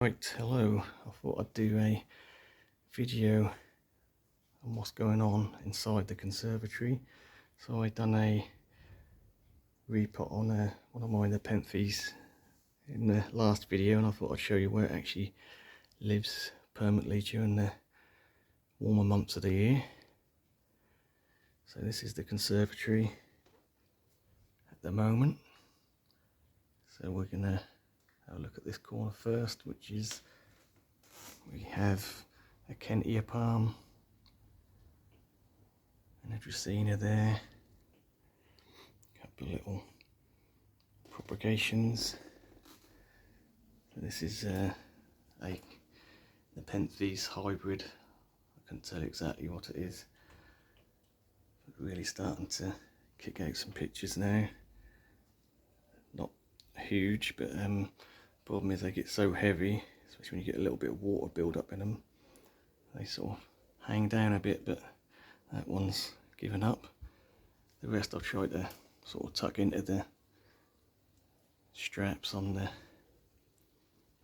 Right, hello. I thought I'd do a video on what's going on inside the conservatory. So I done a repot on one of my Nepenphes in the last video, and I thought I'd show you where it actually lives permanently during the warmer months of the year. So this is the conservatory at the moment. So we're gonna have a look at this corner first, which is we have a Kent ear palm and a Dracaena there, a couple of little propagations. So this is a Nepenphes hybrid. I couldn't tell exactly what it is, but really starting to kick out some pictures now. Not huge, but problem is they get so heavy, especially when you get a little bit of water build up in them, they sort of hang down a bit, but that one's given up. The rest I've tried to sort of tuck into the straps on the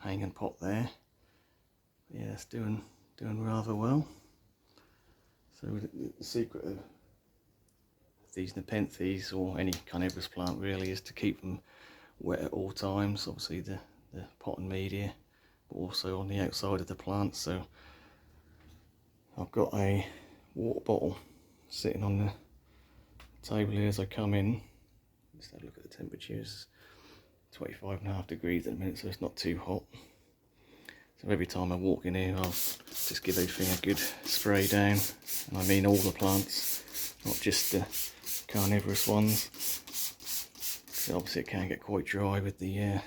hanging pot there. But yeah, it's doing rather well. So the secret of these Nepenphes, or any carnivorous plant really, is to keep them wet at all times. Obviously the pot and media, but also on the outside of the plant. So I've got a water bottle sitting on the table here as I come in. Just have a look at the temperatures. 25.5 degrees at the minute, so it's not too hot. So every time I walk in here, I'll just give everything a good spray down, and I mean all the plants, not just the carnivorous ones. So obviously it can get quite dry with the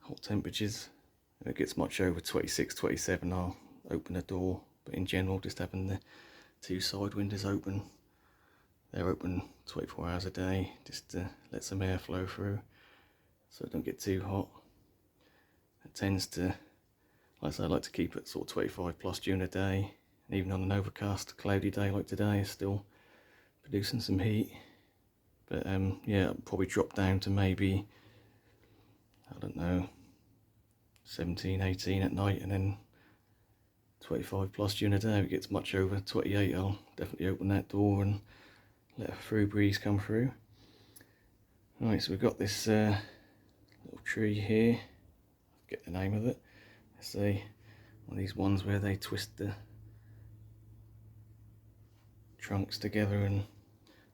hot temperatures. If it gets much over 26, 27, I'll open the door, but in general just having the two side windows open. They're open 24 hours a day, just to let some air flow through so it don't get too hot. It tends to, like I say, I like to keep it sort of 25 plus during the day, and even on an overcast cloudy day like today, it's still producing some heat. But yeah, I'll probably drop down to maybe, I don't know, 17, 18 at night, and then 25 plus during the day. If it gets much over 28, I'll definitely open that door and let a through breeze come through. Right, so we've got this little tree here. I forget the name of it. It's one of these ones where they twist the trunks together, and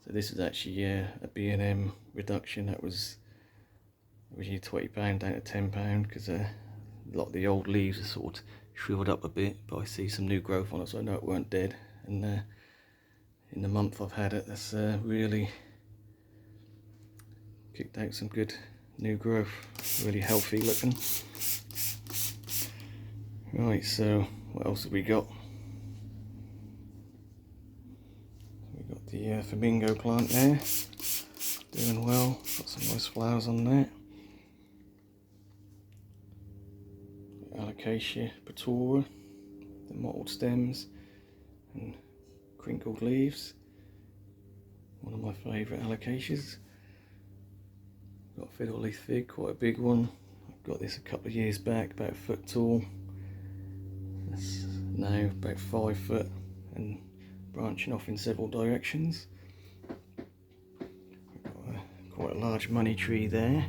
so this is actually a B&M reduction. That was originally £20 down to £10 because a lot of the old leaves are sort of shriveled up a bit, but I see some new growth on it, so I know it weren't dead. And in the month I've had it, that's really kicked out some good new growth, really healthy looking. Right, so what else have we got? We've got the flamingo plant there, doing well, got some nice flowers on there. Alocasia Petora, the mottled stems and crinkled leaves, one of my favourite alocasias. Got Fiddle Leaf Fig, quite a big one. I got this a couple of years back, about a foot tall. It's now about 5 foot and branching off in several directions. We've got quite a large money tree there.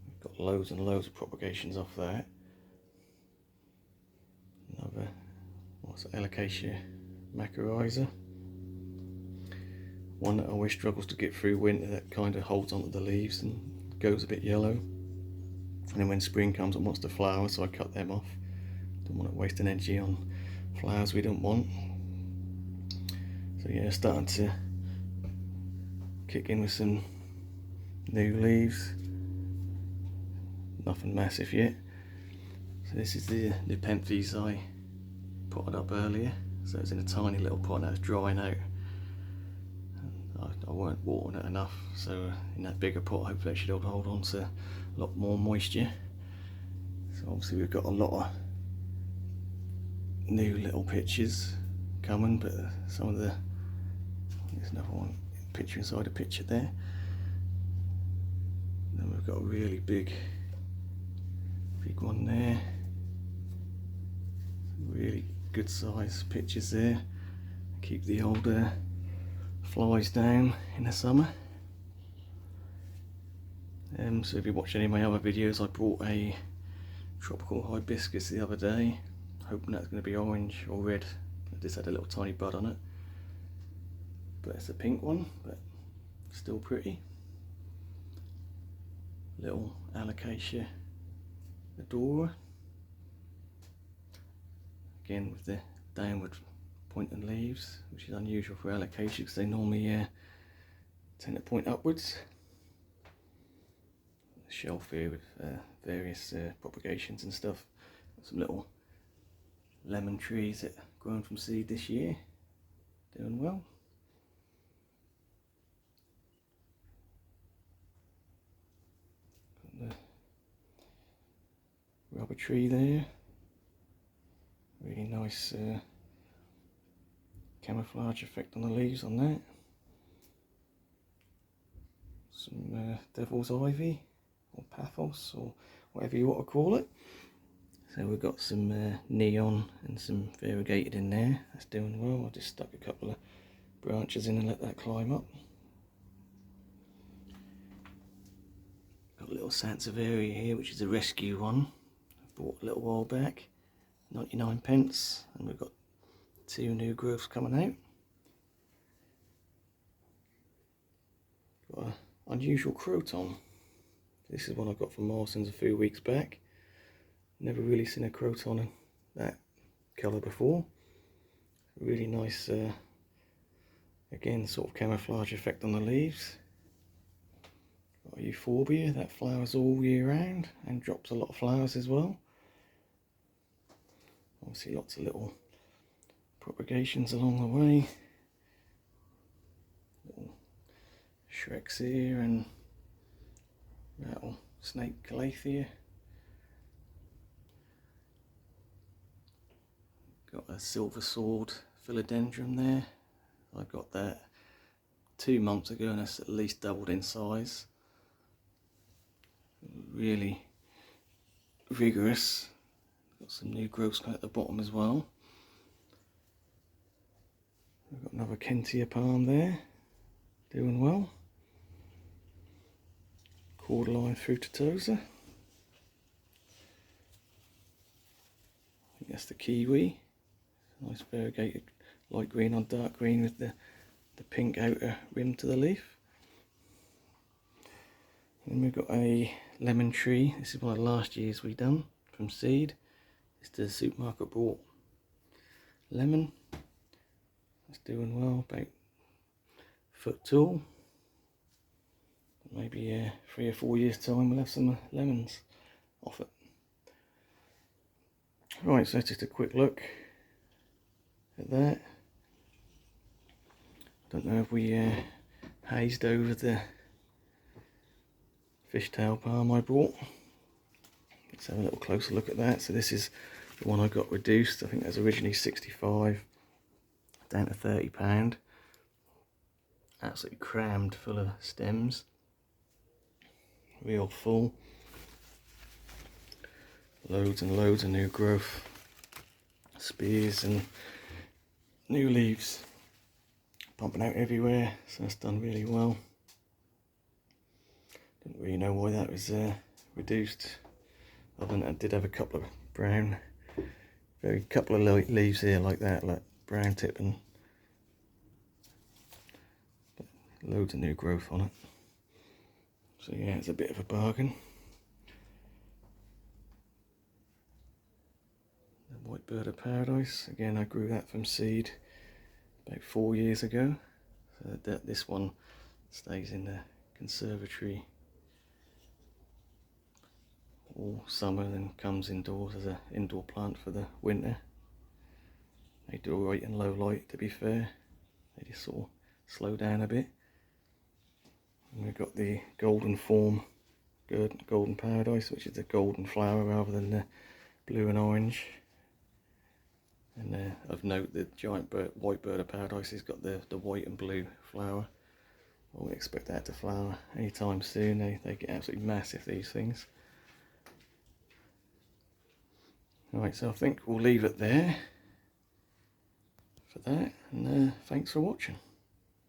We've got loads and loads of propagations off that. Another, what's it, Alocasia macrorrhiza. One that always struggles to get through winter, that kind of holds onto the leaves and goes a bit yellow. And then when spring comes it wants to flower, so I cut them off. Don't want to waste energy on flowers we don't want. So yeah, starting to kick in with some new leaves. Nothing massive yet. So this is the Nepenphes I potted up earlier. So it's in a tiny little pot now, it's drying out. I weren't watering it enough, so in that bigger pot hopefully it should hold on to a lot more moisture. So obviously we've got a lot of new little pictures coming, but some of the, there's another one, picture inside a picture there. The And we've got a really big one there. Really good size pitchers there. Keep the older flies down in the summer. So if you watch any of my other videos, I brought a tropical hibiscus the other day, hoping that's going to be orange or red. I just had a little tiny bud on it, but it's a pink one, but still pretty. Little alocasia adora, again with the downward pointing leaves, which is unusual for alocasia because they normally tend to point upwards. A shelf here with various propagations and stuff. Some little lemon trees that grown from seed this year, doing well. Got the rubber tree there, really nice camouflage effect on the leaves on that. Some devil's ivy or pathos or whatever you want to call it. So we've got some neon and some variegated in there. That's doing well. I just stuck a couple of branches in and let that climb up. Got a little Sansevieria here, which is a rescue one. I bought a little while back, 99p, and we've got 2 new growths coming out. Got an unusual croton. This is one I got from Morrison's a few weeks back. Never really seen a croton in that colour before. Really nice, again, sort of camouflage effect on the leaves. Got a euphorbia that flowers all year round and drops a lot of flowers as well. Obviously lots of little propagations along the way. Little shreks here and rattlesnake calathea. Got a silver sword philodendron there. I got that 2 months ago and it's at least doubled in size. Really vigorous. Got some new growths at the bottom as well. We've got another Kentia palm there, doing well. Cordyline frutatosa. I think that's the kiwi. Nice variegated light green on dark green with the pink outer rim to the leaf. Then we've got a lemon tree. This is one of the last years we done from seed. It's the supermarket bought lemon. It's doing well, about foot tall. Maybe 3 or 4 years time we'll have some lemons off it. Right, so that's just a quick look at that. Don't know if we hazed over the Fishtail palm I bought. Let's have a little closer look at that. So this is the one I got reduced. I think that was originally 65 down to £30. Absolutely crammed full of stems. Real full. Loads and loads of new growth. Spears and new leaves pumping out everywhere, so that's done really well. Didn't really know why that was reduced, other than I did have a couple of brown, couple of leaves here like that, like brown tipping. But loads of new growth on it. So yeah, it's a bit of a bargain. The white bird of paradise, again I grew that from seed about 4 years ago. So this one stays in the conservatory all summer, then comes indoors as an indoor plant for the winter. They do alright in low light, to be fair. They just sort of slow down a bit. And we've got the golden form, golden paradise, which is a golden flower rather than the blue and orange. And of note, the giant white bird of paradise has got the white and blue flower. I wouldn't expect that to flower anytime soon. They get absolutely massive, these things. Alright, so I think we'll leave it there for that, and thanks for watching.